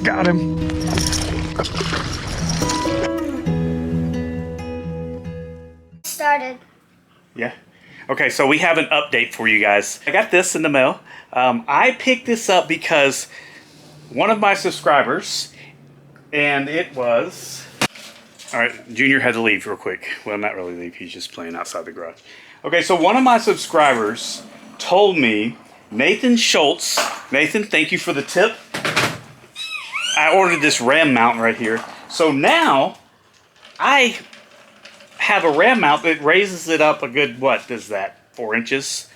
Got him. Started. Yeah. Okay, so we have an update for you guys. I got this in the mail. I picked this up because one of my subscribers, and it was... Alright, Junior had to leave real quick. Well, not really leave, he's just playing outside the garage. Okay, so one of my subscribers told me, Nathan Schultz, Nathan, thank you for the tip. I ordered this RAM mount right here. So now, I have a RAM mount that raises it up a good, what is that, 4 inches?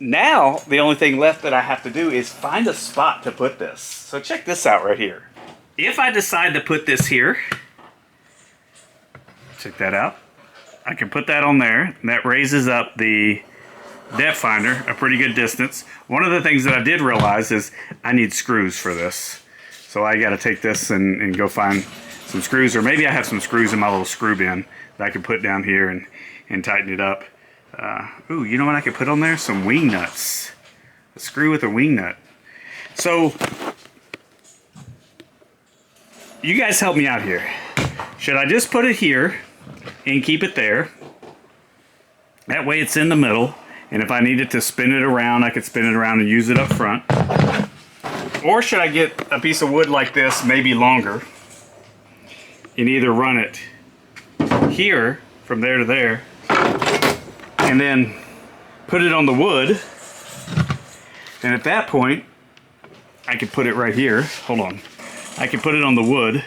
Now, the only thing left that I have to do is find a spot to put this. So check this out right here. If I decide to put this here, check that out. I can put that on there, and that raises up the depth finder a pretty good distance. One of the things that I did realize is I need screws for this. So I gotta take this and go find some screws, or maybe I have some screws in my little screw bin that I can put down here and tighten it up. Ooh, you know what I could put on there? Some wing nuts. A screw with a wing nut. So, you guys help me out here. Should I just put it here and keep it there? That way it's in the middle, and if I needed to spin it around, I could spin it around and use it up front. Or should I get a piece of wood like this, maybe longer, and either run it here from there to there, and then put it on the wood, and at that point I could put it right here. Hold on. I could put it on the wood.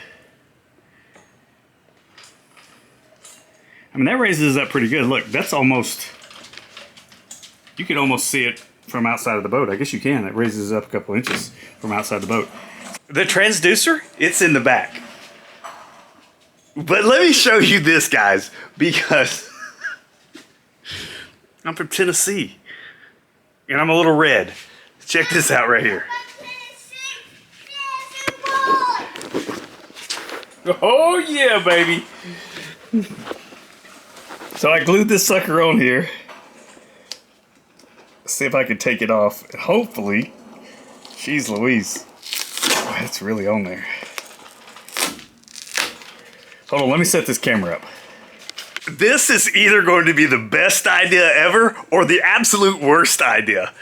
I mean, that raises it up pretty good. Look, that's almost, you could almost see it from outside of the boat. I guess you can. It raises it up a couple inches from outside the boat. The transducer, it's in the back. But let me show you this, guys, because I'm from Tennessee and I'm a little red. Check this out right here. Oh yeah, baby. So I glued this sucker on here. See if I can take it off. And hopefully, jeez Louise. Oh, it's really on there. Hold on, let me set this camera up. This is either going to be the best idea ever or the absolute worst idea.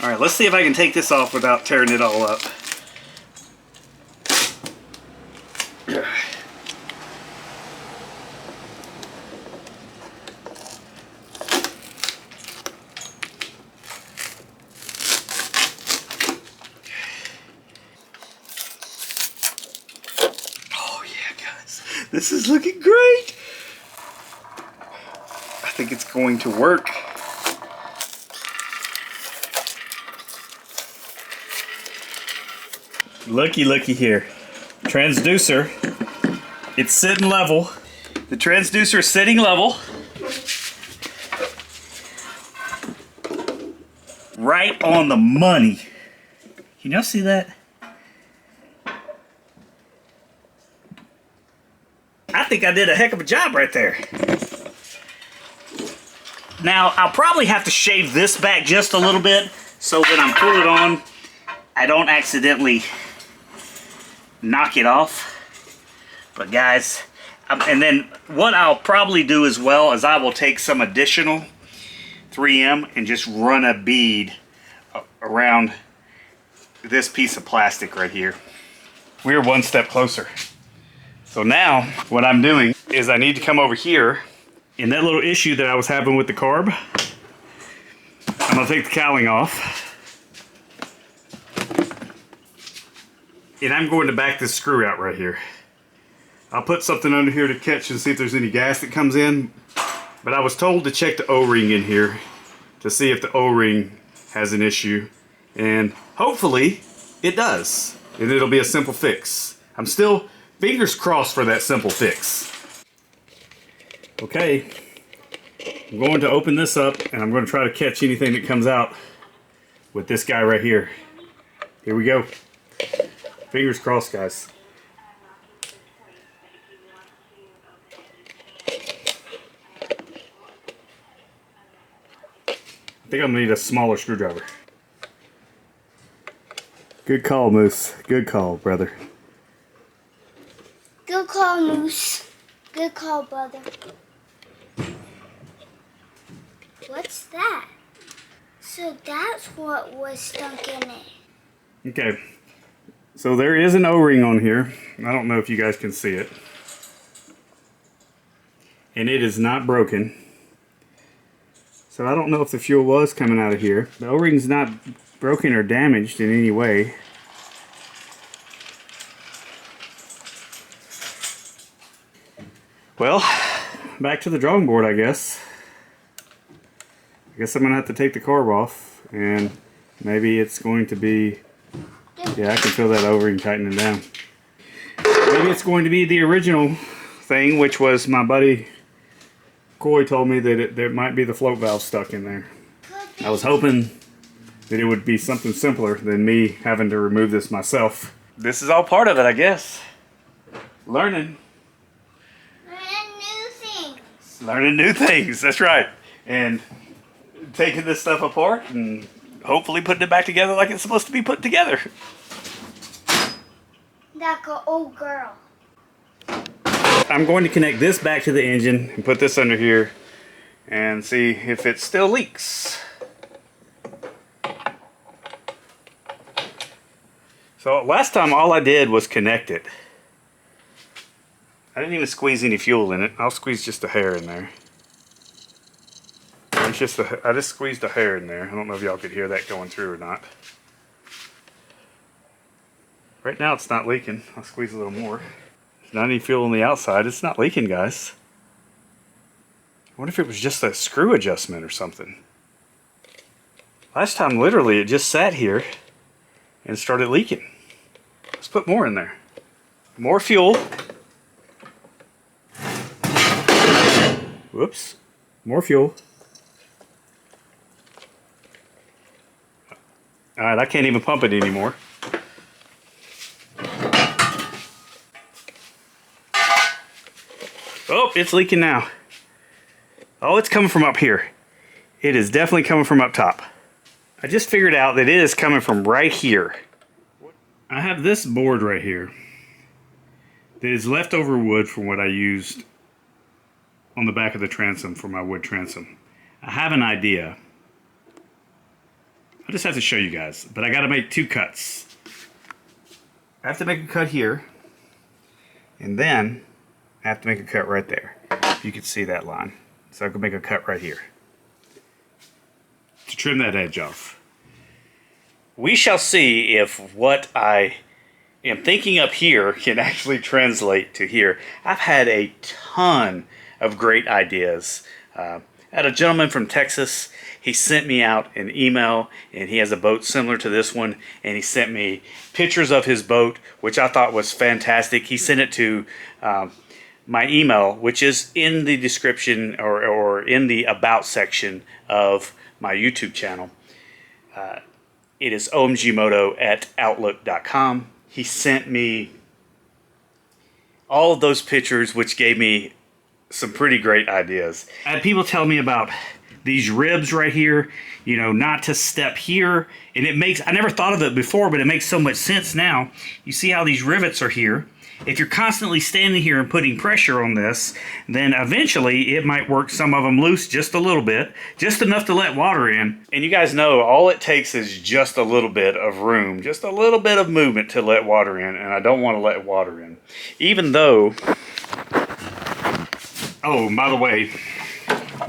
All right, let's see if I can take this off without tearing it all up. This is looking great. I think it's going to work. Looky here. Transducer, it's sitting level. The transducer is sitting level. Right on the money. Can y'all see that? I think I did a heck of a job right there. Now, I'll probably have to shave this back just a little bit so when I pull it on, I don't accidentally knock it off. But guys, and then what I'll probably do as well is I will take some additional 3M and just run a bead around this piece of plastic right here. We're one step closer. So now, what I'm doing is I need to come over here, and that little issue that I was having with the carb, I'm going to take the cowling off, and I'm going to back this screw out right here. I'll put something under here to catch and see if there's any gas that comes in, but I was told to check the O-ring in here to see if the O-ring has an issue, and hopefully it does, and it'll be a simple fix. I'm still... fingers crossed for that simple fix. Okay, I'm going to open this up and I'm going to try to catch anything that comes out with this guy right here. Here we go. Fingers crossed, guys. I think I'm gonna need a smaller screwdriver. Good call, Moose. Good call, brother. Good call, Moose. Good call, brother. What's that? So that's what was stuck in it. Okay. So there is an O-ring on here. I don't know if you guys can see it. And it is not broken. So I don't know if the fuel was coming out of here. The O-ring's not broken or damaged in any way. Well, back to the drawing board, I guess. I guess I'm going to have to take the carb off, and maybe it's going to be... Yeah, I can feel that O-ring tightening down. Maybe it's going to be the original thing, which was my buddy Coy told me that there might be the float valve stuck in there. I was hoping that it would be something simpler than me having to remove this myself. This is all part of it, I guess. Learning. Learning new things. Learning new things, that's right. And taking this stuff apart and hopefully putting it back together like it's supposed to be put together. Like an old girl. I'm going to connect this back to the engine and put this under here and see if it still leaks. So last time all I did was connect it. I didn't even squeeze any fuel in it. I'll squeeze just a hair in there. I just squeezed a hair in there. I don't know if y'all could hear that going through or not. Right now it's not leaking. I'll squeeze a little more. There's not any fuel on the outside. It's not leaking, guys. I wonder if it was just a screw adjustment or something. Last time, literally, it just sat here and started leaking. Let's put more in there. More fuel. Whoops. More fuel. Alright, I can't even pump it anymore. Oh, it's leaking now. Oh, it's coming from up here. It is definitely coming from up top. I just figured out that it is coming from right here. I have this board right here that is leftover wood from what I used on the back of the transom for my wood transom. I have an idea. I just have to show you guys, but I got to make two cuts. I have to make a cut here, and then I have to make a cut right there. You can see that line. So I can make a cut right here to trim that edge off. We shall see if what I am thinking up here can actually translate to here. I've had a ton of great ideas. I had a gentleman from Texas. He sent me out an email, and he has a boat similar to this one, and he sent me pictures of his boat, which I thought was fantastic. He sent it to my email, which is in the description or in the about section of my YouTube channel. It is omgmoto@outlook.com. He sent me all of those pictures, which gave me some pretty great ideas. I had people tell me about these ribs right here, you know, not to step here. And it makes, I never thought of it before, but it makes so much sense now. You see how these rivets are here. If you're constantly standing here and putting pressure on this, then eventually it might work some of them loose just a little bit, just enough to let water in. And you guys know all it takes is just a little bit of room, just a little bit of movement to let water in, and I don't want to let water in. Even though, oh, by the way,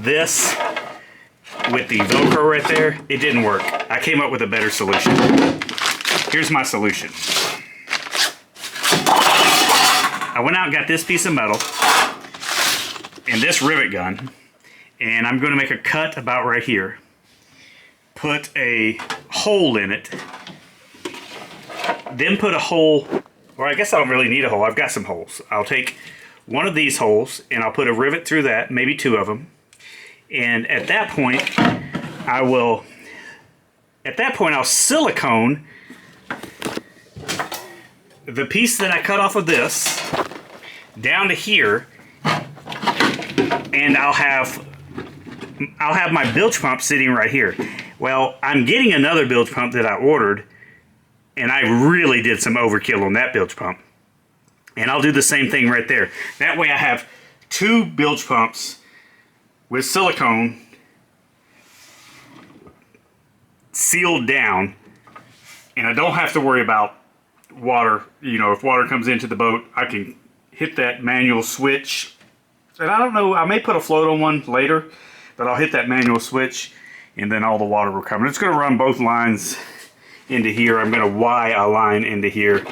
this with the Velcro right there, it didn't work. I came up with a better solution. Here's my solution. I went out and got this piece of metal and this rivet gun, and I'm going to make a cut about right here. Put a hole in it. Then put a hole, or I guess I don't really need a hole. I've got some holes. I'll take one of these holes and I'll put a rivet through that, maybe two of them. And at that point, I'll silicone the piece that I cut off of this down to here, and I'll have my bilge pump sitting right here. Well, I'm getting another bilge pump that I ordered, And I really did some overkill on that bilge pump. And I'll do the same thing right there. That way I have 2 bilge pumps with silicone sealed down, and I don't have to worry about water. You know, if water comes into the boat, I can hit that manual switch. And I don't know, I may put a float on one later, but I'll hit that manual switch and then all the water will come. And it's going to run both lines into here. I'm going to Y a line into here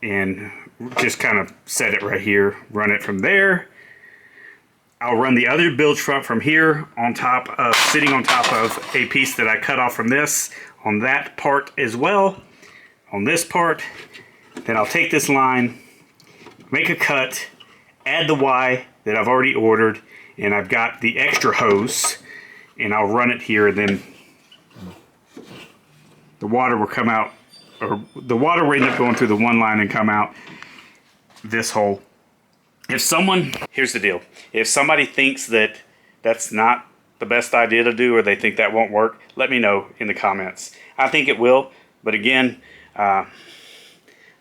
and just kind of set it right here, run it from there. I'll run the other bilge front from here on top of, sitting on top of a piece that I cut off from this, on that part as well, on this part. Then I'll take this line, make a cut, add the Y that I've already ordered, and I've got the extra hose, and I'll run it here, and then the water will come out, or the water will end up going through the one line and come out this hole. If someone, here's the deal, if somebody thinks that that's not the best idea to do, or they think that won't work, let me know in the comments. I think it will, but again, I'm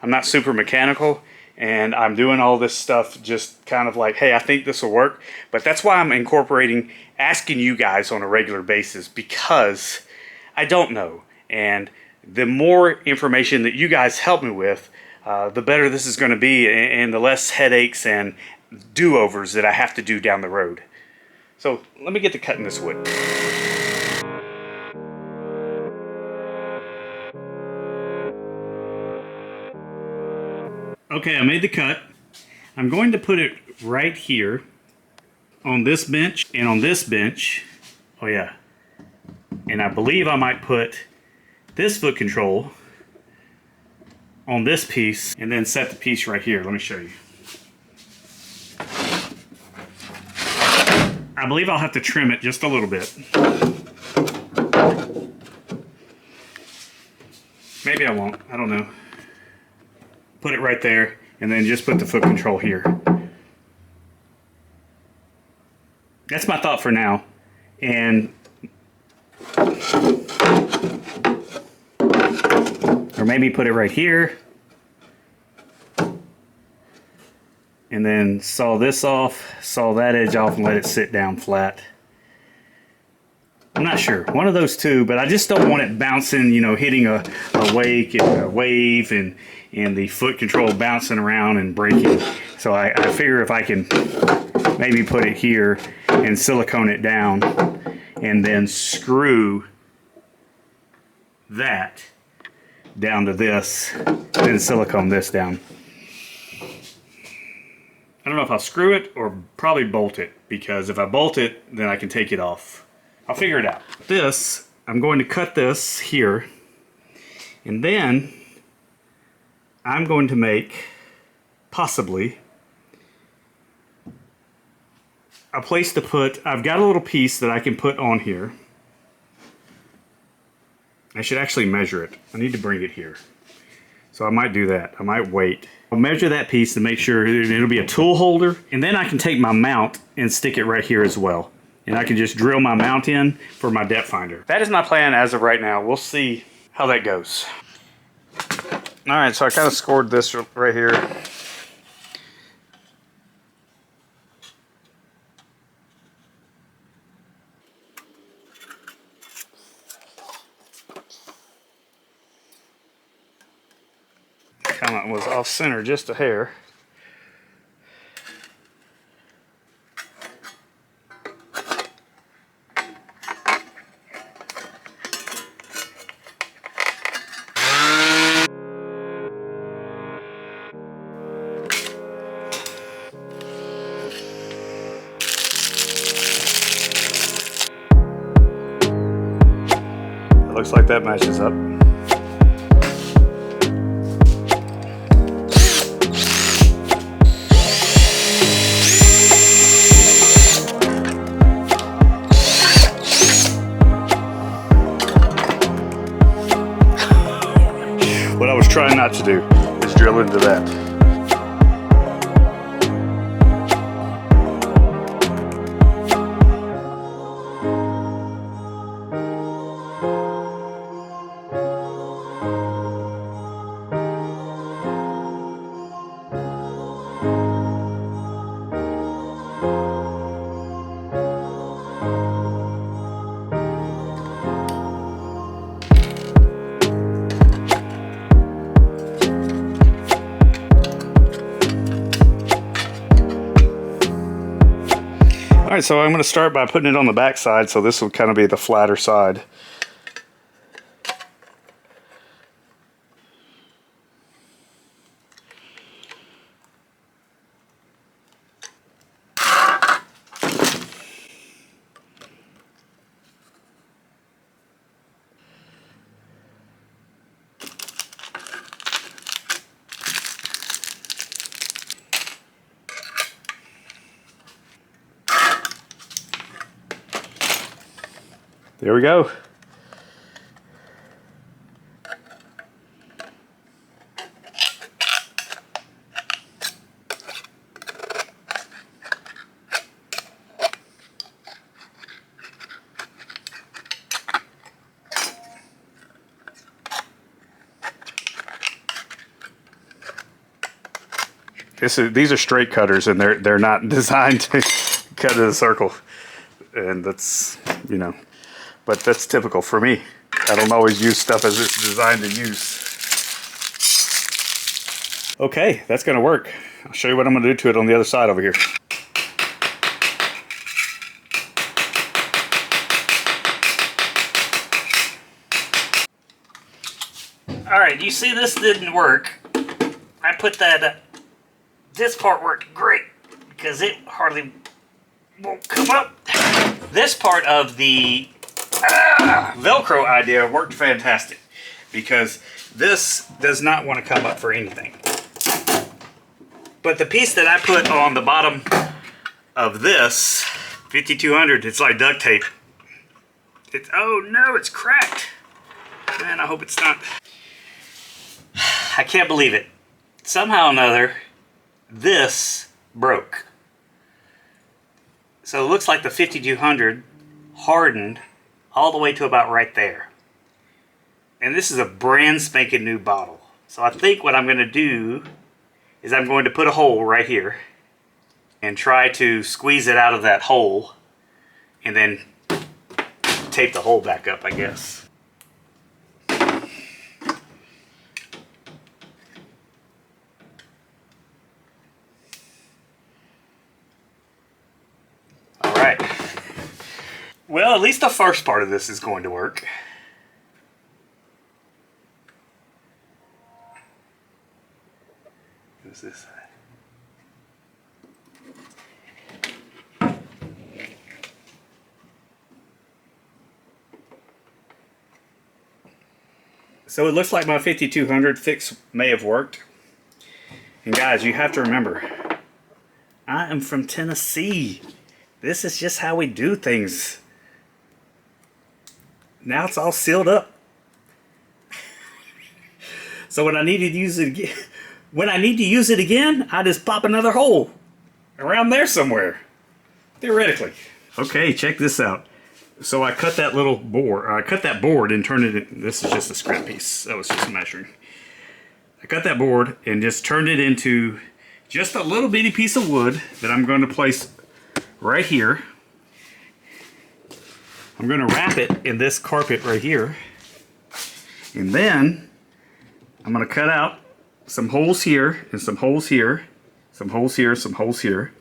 not super mechanical, and I'm doing all this stuff just kind of like, hey, I think this will work. But that's why I'm incorporating asking you guys on a regular basis, because I don't know. And the more information that you guys help me with, the better this is going to be, and the less headaches and do-overs that I have to do down the road. So let me get to cutting this wood. Okay, I made the cut. I'm going to put it right here on this bench and on this bench. Oh yeah. And I believe I might put this foot control on this piece and then set the piece right here. Let me show you. I believe I'll have to trim it just a little bit. Maybe I won't, I don't know. Put it right there and then just put the foot control here. That's my thought for now. And or maybe put it right here. And then saw this off, saw that edge off, and let it sit down flat. I'm not sure. One of those two, but I just don't want it bouncing, you know, hitting a wake and a wave and the foot control bouncing around and breaking. So I figure if I can maybe put it here and silicone it down and then screw that down to this, then silicone this down. I don't know if I'll screw it or probably bolt it, because if I bolt it, then I can take it off. I'll figure it out. This, I'm going to cut this here, and then I'm going to make, possibly, a place to put, I've got a little piece that I can put on here. I should actually measure it. I need to bring it here. So I might do that. I might wait. I'll measure that piece to make sure it'll be a tool holder, and then I can take my mount and stick it right here as well. And I can just drill my mount in for my depth finder. That is my plan as of right now. We'll see how that goes. All right, so I kind of scored this right here. Kind of was off center just a hair. It looks like that matches up. What I was trying not to do is drill into that. All right, so I'm going to start by putting it on the back side, so this will kind of be the flatter side. There we go. These are straight cutters, and they're not designed to cut in a circle, and that's, you know, but that's typical for me. I don't always use stuff as it's designed to use. Okay, that's gonna work. I'll show you what I'm gonna do to it on the other side over here. All right, you see this didn't work. I put that, this part worked great because it hardly won't come up. This part of the Velcro idea worked fantastic because this does not want to come up for anything. But the piece that I put on the bottom of this 5200, it's like duct tape. It's, oh no, it's cracked. Man, I hope it's not. I can't believe it. Somehow or another, this broke. So it looks like the 5200 hardened all the way to about right there. And this is a brand spanking new bottle. So I think what I'm going to do is I'm going to put a hole right here and try to squeeze it out of that hole and then tape the hole back up, I guess. All right. Well, at least the first part of this is going to work. What's this side? So it looks like my 5200 fix may have worked. And guys, you have to remember, I am from Tennessee. This is just how we do things. Now it's all sealed up. So when I need to use it again, I just pop another hole around there somewhere, theoretically. Okay, check this out. So I cut that little board. I cut that board and turned it in. This is just a scrap piece. That was just measuring. I cut that board and just turned it into just a little bitty piece of wood that I'm going to place right here. I'm going to wrap it in this carpet right here. And then I'm going to cut out some holes here and some holes here, some holes here, some holes here,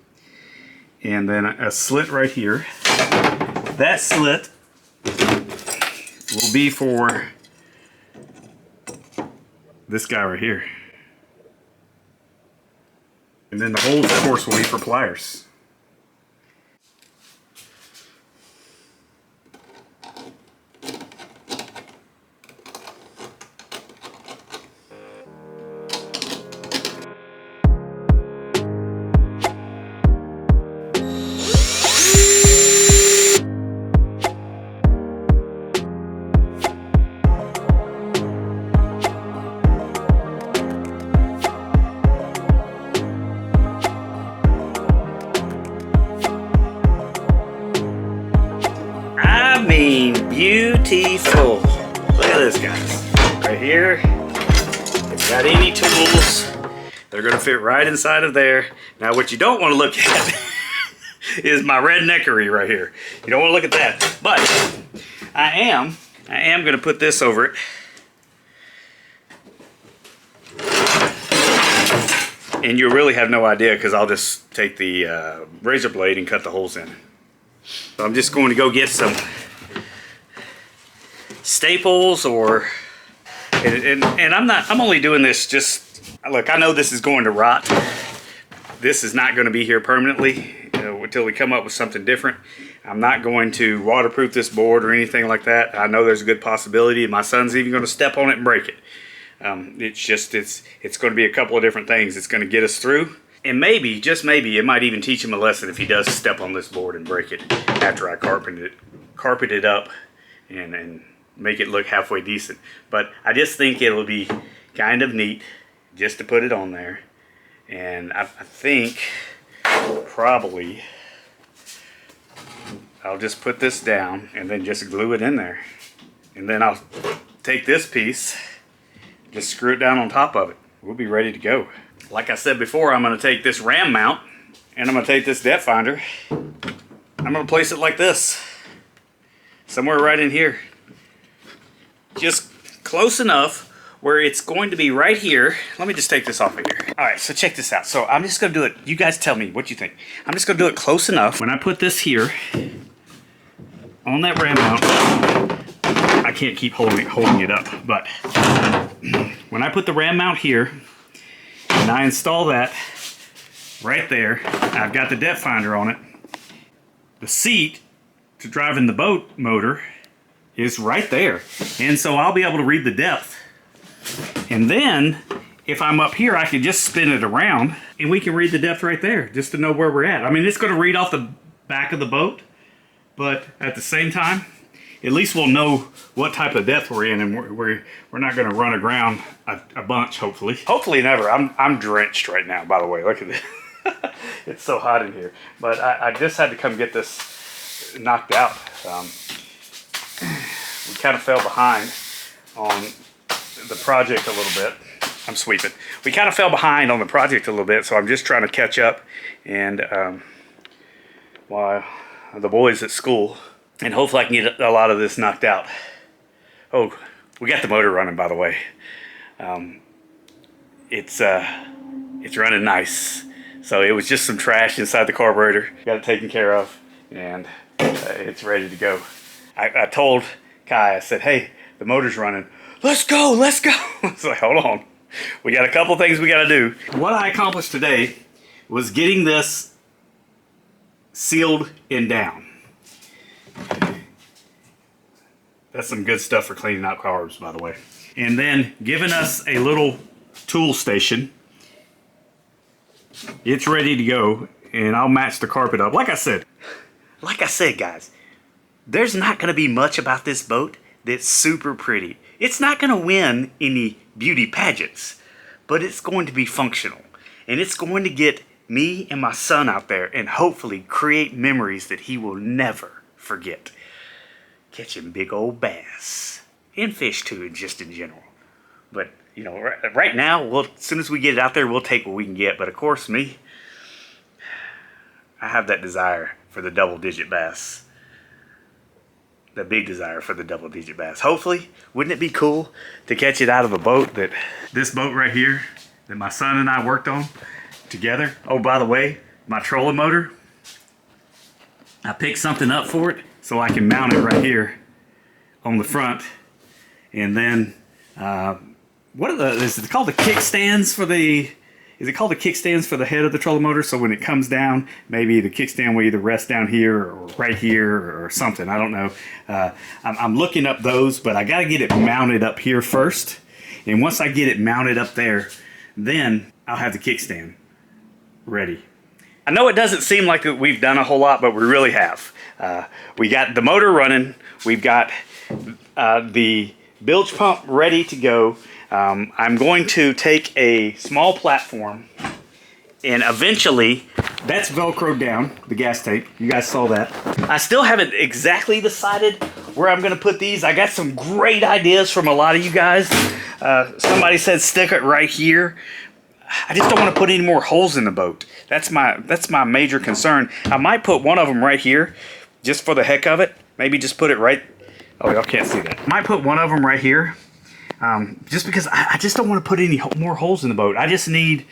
and then a slit right here. That slit will be for this guy right here. And then the holes, of course, will be for pliers. Beautiful. Look at this, guys. Right here. If you got any tools, they're going to fit right inside of there. Now, what you don't want to look at is my redneckery right here. You don't want to look at that. But I am going to put this over it. And you'll really have no idea because I'll just take the razor blade and cut the holes in. So I'm just going to go get some staples and I'm only doing this just, look, I know this is going to rot. This is not going to be here permanently until we come up with something different. I'm not going to waterproof this board or anything like that. I know there's a good possibility. My son's even going to step on it and break it. It's going to be a couple of different things. It's going to get us through. And maybe, just maybe, it might even teach him a lesson if he does step on this board and break it after I carpet it up and make it look halfway decent. But I just think it'll be kind of neat just to put it on there. And I think probably I'll just put this down and then just glue it in there. And then I'll take this piece, just screw it down on top of it. We'll be ready to go. Like I said before, I'm going to take this ram mount and I'm going to take this depth finder. I'm going to place it like this. Somewhere right in here. Just close enough where it's going to be right here. Let me just take this off of here. All right, so check this out. So I'm just going to do it. You guys tell me what you think. I'm just going to do it close enough. When I put this here on that ram mount, I can't keep holding it up, but when I put the ram mount here and I install that right there, I've got the depth finder on it. The seat to drive in the boat motor is right there. And so I'll be able to read the depth. And then if I'm up here, I can just spin it around and we can read the depth right there just to know where we're at. I mean, it's going to read off the back of the boat, but at the same time, at least we'll know what type of depth we're in, and we're not going to run aground a bunch, hopefully. Hopefully never. I'm drenched right now, by the way. Look at this. It's so hot in here. But I just had to come get this knocked out. We kind of fell behind on the project a little bit. I'm sweeping. We kind of fell behind on the project a little bit, so I'm just trying to catch up. And while the boys at school, and hopefully I can get a lot of this knocked out. Oh, we got the motor running, by the way. It's running nice. So it was just some trash inside the carburetor. Got it taken care of, and it's ready to go. I told Kai, I said, hey, the motor's running. Let's go, let's go. It's like, hold on. We got a couple things we got to do. What I accomplished today was getting this sealed and down. That's some good stuff for cleaning out carbs, by the way. And then giving us a little tool station. It's ready to go, and I'll match the carpet up. Like I said, guys, there's not going to be much about this boat that's super pretty. It's not going to win any beauty pageants, but it's going to be functional. And it's going to get me and my son out there and hopefully create memories that he will never forget. Catching big old bass. And fish too, just in general. But, you know, right now, as soon as we get it out there, we'll take what we can get. But of course, me, I have that desire for the double-digit bass. The big desire for the double-digit bass. Hopefully, wouldn't it be cool to catch it out of a boat this boat right here, that my son and I worked on together. Oh, by the way, my trolling motor, I picked something up for it so I can mount it right here on the front. And then, is it called the kickstands for the, is it called the kickstands for the head of the trolling motor? So when it comes down, maybe the kickstand will either rest down here or right here or something. I don't know. I'm looking up those, but I got to get it mounted up here first. And once I get it mounted up there, then I'll have the kickstand ready. I know it doesn't seem like we've done a whole lot, but we really have. We got the motor running. We've got the bilge pump ready to go. I'm going to take a small platform, and eventually, that's Velcroed down, the gas tank. You guys saw that. I still haven't exactly decided where I'm going to put these. I got some great ideas from a lot of you guys. Somebody said stick it right here. I just don't want to put any more holes in the boat. That's my major concern. I might put one of them right here, just for the heck of it. Maybe just put it right. Oh, y'all can't see that. I might put one of them right here, just because I just don't want to put any more holes in the boat. I just need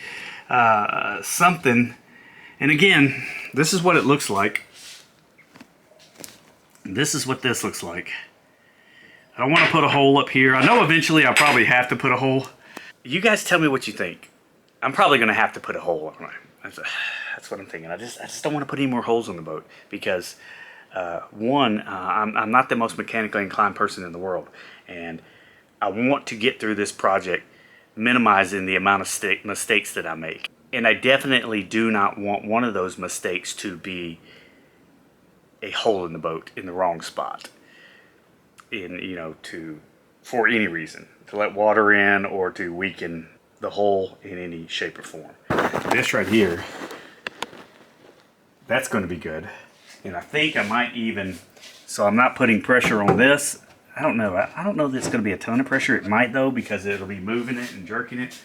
something. And again, this is what it looks like. This is what this looks like. I don't want to put a hole up here. I know eventually I'll probably have to put a hole. You guys tell me what you think. I'm probably going to have to put a hole on it. That's what I'm thinking. I just don't want to put any more holes on the boat because one, I'm not the most mechanically inclined person in the world, and I want to get through this project minimizing the amount of mistakes that I make. And I definitely do not want one of those mistakes to be a hole in the boat in the wrong spot. For any reason, to let water in or to weaken the hole in any shape or form. This right here, that's going to be good. And I think I might even, so I'm not putting pressure on this. I don't know. I don't know that it's going to be a ton of pressure. It might though, because it'll be moving it and jerking it.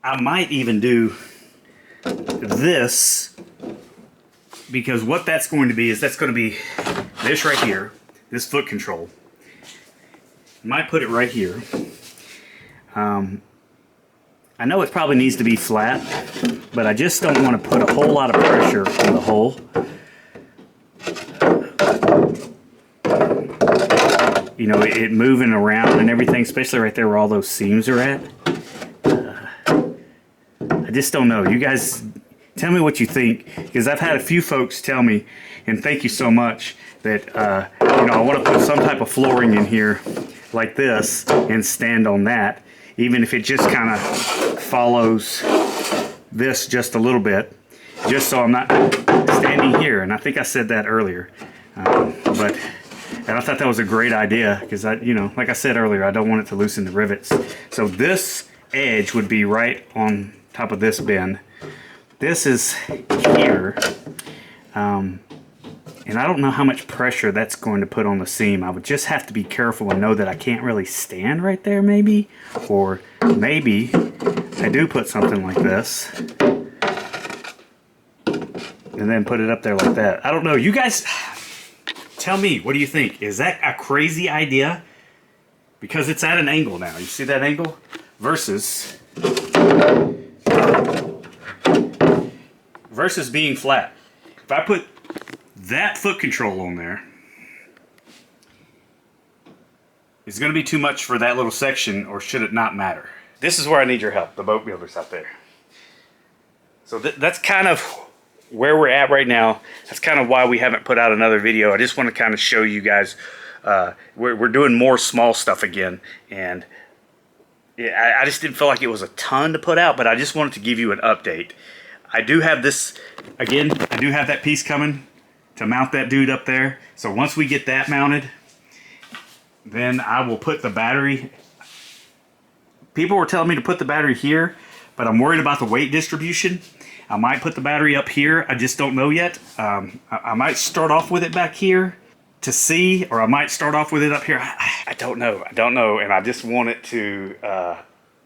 I might even do this, because what that's going to be is that's going to be this right here, this foot control. Might put it right here. I know it probably needs to be flat, but I just don't want to put a whole lot of pressure on the hole. You know, it moving around and everything, especially right there where all those seams are at. I just don't know. You guys tell me what you think, because I've had a few folks tell me, and thank you so much, that I want to put some type of flooring in here like this and stand on that, even if it just kind of follows this just a little bit, just so I'm not standing here. And I think I said that earlier, and I thought that was a great idea, because like I said earlier, I don't want it to loosen the rivets. So this edge would be right on top of this bend. This is here, and I don't know how much pressure that's going to put on the seam. I would just have to be careful and know that I can't really stand right there, maybe. Or maybe I do put something like this and then put it up there like that. I don't know. You guys tell me, what do you think? Is that a crazy idea? Because it's at an angle now. You see that angle? Versus being flat. If I put that foot control on there, it's going to be too much for that little section, or should it not matter? This is where I need your help, the boat builders out there. So that's kind of where we're at right now. That's kind of why we haven't put out another video. I just want to kind of show you guys we're doing more small stuff again, and I just didn't feel like it was a ton to put out, but I just wanted to give you an update. I do have this, again, I do have that piece coming to mount that dude up there. So once we get that mounted, then I will put the battery. People were telling me to put the battery here, but I'm worried about the weight distribution. I might put the battery up here. I just don't know yet. I might start off with it back here to see, or I might start off with it up here. I don't know. I don't know. And I just want it to,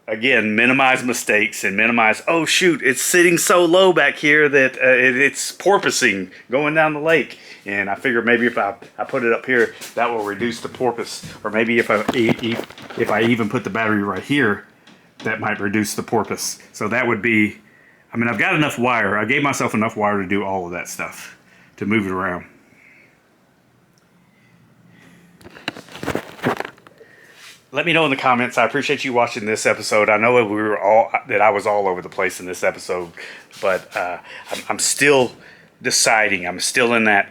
again, minimize mistakes and minimize, oh shoot, it's sitting so low back here that it's porpoising going down the lake. And I figure maybe if I put it up here, that will reduce the porpoise. Or maybe if I even put the battery right here, that might reduce the porpoise. So that would be, I mean, I've got enough wire. I gave myself enough wire to do all of that stuff, to move it around. Let me know in the comments. I appreciate you watching this episode. I know I was all over the place in this episode, but I'm still deciding. I'm still in that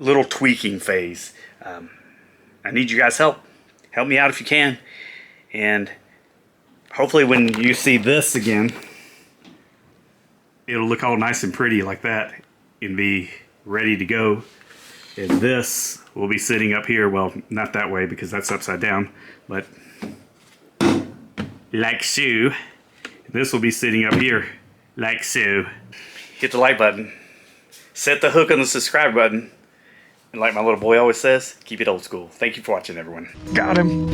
little tweaking phase. I need you guys' help. Help me out if you can. And hopefully when you see this again, it'll look all nice and pretty like that and be ready to go. And this will be sitting up here. Well, not that way because that's upside down, but like so. This will be sitting up here like so. Hit the like button. Set the hook on the subscribe button. And like my little boy always says, keep it old school. Thank you for watching, everyone. Got him.